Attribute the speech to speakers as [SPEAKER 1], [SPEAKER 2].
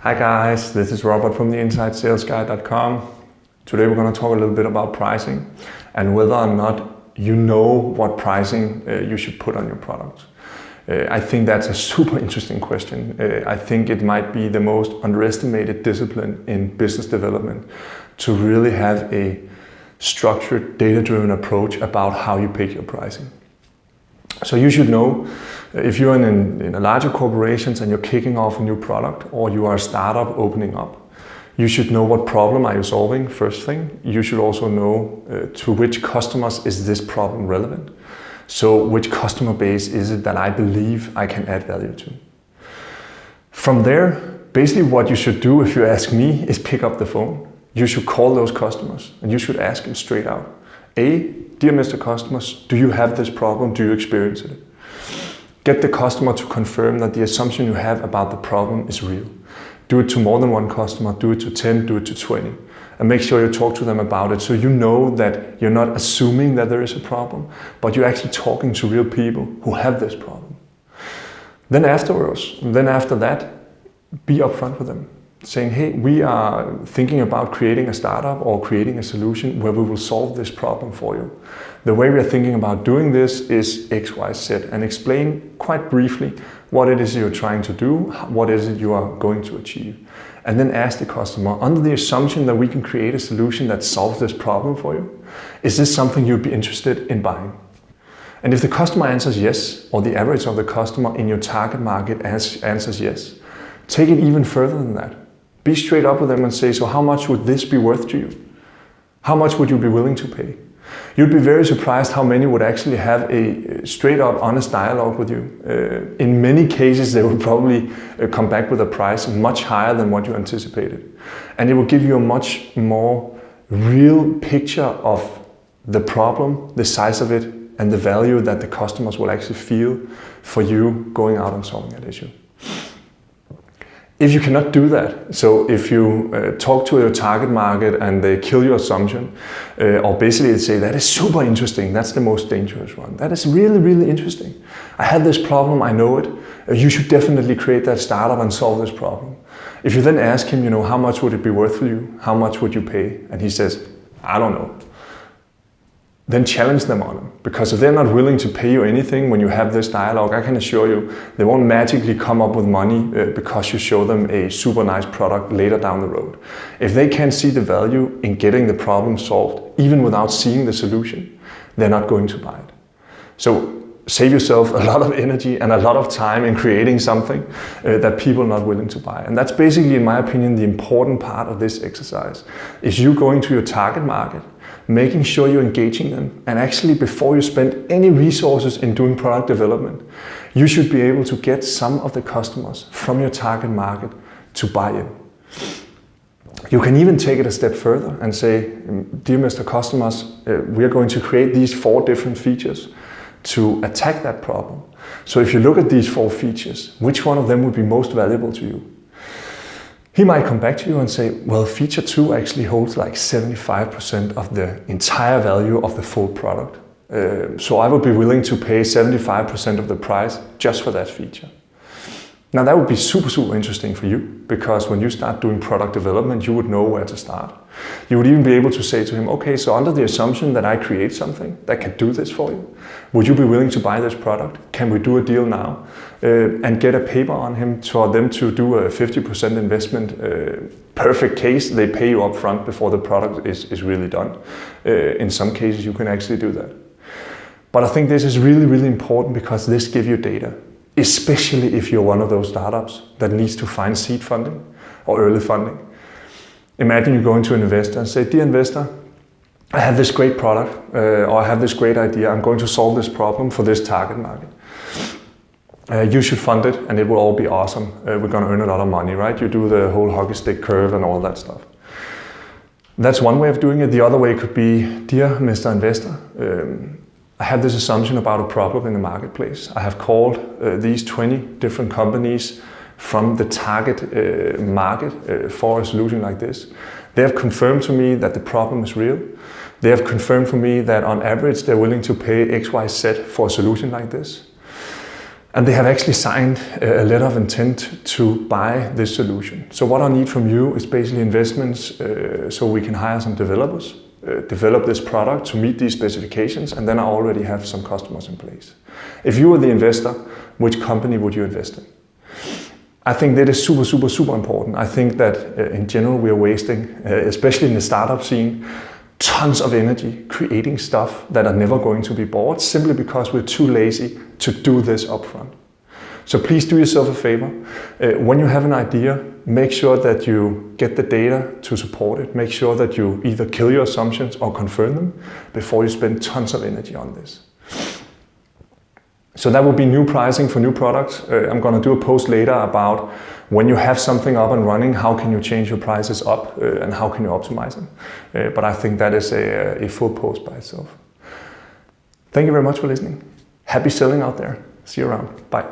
[SPEAKER 1] Hi guys, this is Robert from the InsideSalesGuy.com. Today we're going to talk a little bit about pricing and whether or not you know what pricing you should put on your products. I think that's a super interesting question. I think it might be the most underestimated discipline in business development to really have a structured, data-driven approach about how you pick your pricing. So you should know, if you're in a larger corporations and you're kicking off a new product, or you are a startup opening up, you should know what problem are you solving, first thing. You should also know to which customers is this problem relevant. So which customer base is it that I believe I can add value to. From there, basically what you should do, if you ask me, is pick up the phone. You should call those customers and you should ask them straight out. Dear Mr. Customers, do you have this problem? Do you experience it? Get the customer to confirm that the assumption you have about the problem is real. Do it to more than one customer, do it to 10, do it to 20. And make sure you talk to them about it so you know that you're not assuming that there is a problem, but you're actually talking to real people who have this problem. Then after that, be upfront with them. Saying, hey, we are thinking about creating a startup or creating a solution where we will solve this problem for you. The way we are thinking about doing this is X, Y, Z, and explain quite briefly what it is you're trying to do, what is it you are going to achieve. And then ask the customer, under the assumption that we can create a solution that solves this problem for you, is this something you'd be interested in buying? And if the customer answers yes, or the average of the customer in your target market answers yes, take it even further than that. Be straight up with them and say, so how much would this be worth to you? How much would you be willing to pay? You'd be very surprised how many would actually have a straight up honest dialogue with you. In many cases, they will probably come back with a price much higher than what you anticipated. And it will give you a much more real picture of the problem, the size of it, and the value that the customers will actually feel for you going out and solving that issue. If you cannot do that, so if you talk to your target market and they kill your assumption, or basically they say, that is super interesting, that's the most dangerous one. That is really, really interesting. I had this problem, I know it. You should definitely create that startup and solve this problem. If you then ask him, how much would it be worth for you? How much would you pay? And he says, I don't know. Then challenge them on it. Because if they're not willing to pay you anything when you have this dialogue, I can assure you, they won't magically come up with money because you show them a super nice product later down the road. If they can't see the value in getting the problem solved, even without seeing the solution, they're not going to buy it. So save yourself a lot of energy and a lot of time in creating something that people are not willing to buy. And that's basically, in my opinion, the important part of this exercise, is you going to your target market, making sure you're engaging them, and actually before you spend any resources in doing product development, you should be able to get some of the customers from your target market to buy in. You can even take it a step further and say, dear Mr. Customers, we are going to create these 4 different features to attack that problem. So if you look at these 4 features, which one of them would be most valuable to you? He might come back to you and say, well, feature 2 actually holds like 75% of the entire value of the full product. So I would be willing to pay 75% of the price just for that feature. Now that would be super, super interesting for you, because when you start doing product development, you would know where to start. You would even be able to say to him, okay, so under the assumption that I create something that can do this for you, would you be willing to buy this product? Can we do a deal now? And get a paper on him for them to do a 50% investment. Perfect case, they pay you up front before the product is really done. In some cases, you can actually do that. But I think this is really, really important, because this gives you data. Especially if you're one of those startups that needs to find seed funding or early funding. Imagine you go into an investor and say, dear investor, I have this great product, or I have this great idea, I'm going to solve this problem for this target market. You should fund it and it will all be awesome. We're going to earn a lot of money, right? You do the whole hockey stick curve and all that stuff. That's one way of doing it. The other way could be, dear Mr. Investor, I have this assumption about a problem in the marketplace. I have called these 20 different companies from the target market for a solution like this. They have confirmed to me that the problem is real. They have confirmed for me that on average they're willing to pay X, Y, Z for a solution like this. And they have actually signed a letter of intent to buy this solution. So what I need from you is basically investments so we can hire some developers, develop this product to meet these specifications, and then I already have some customers in place. If you were the investor, which company would you invest in? I think that is super, super, super important. I think that in general we are wasting, especially in the startup scene, tons of energy creating stuff that are never going to be bought simply because we're too lazy to do this upfront. So please do yourself a favor. When you have an idea, make sure that you get the data to support it. Make sure that you either kill your assumptions or confirm them before you spend tons of energy on this. So that will be new pricing for new products. I'm going to do a post later about when you have something up and running, how can you change your prices up and how can you optimize them. But I think that is a full post by itself. Thank you very much for listening. Happy selling out there. See you around. Bye.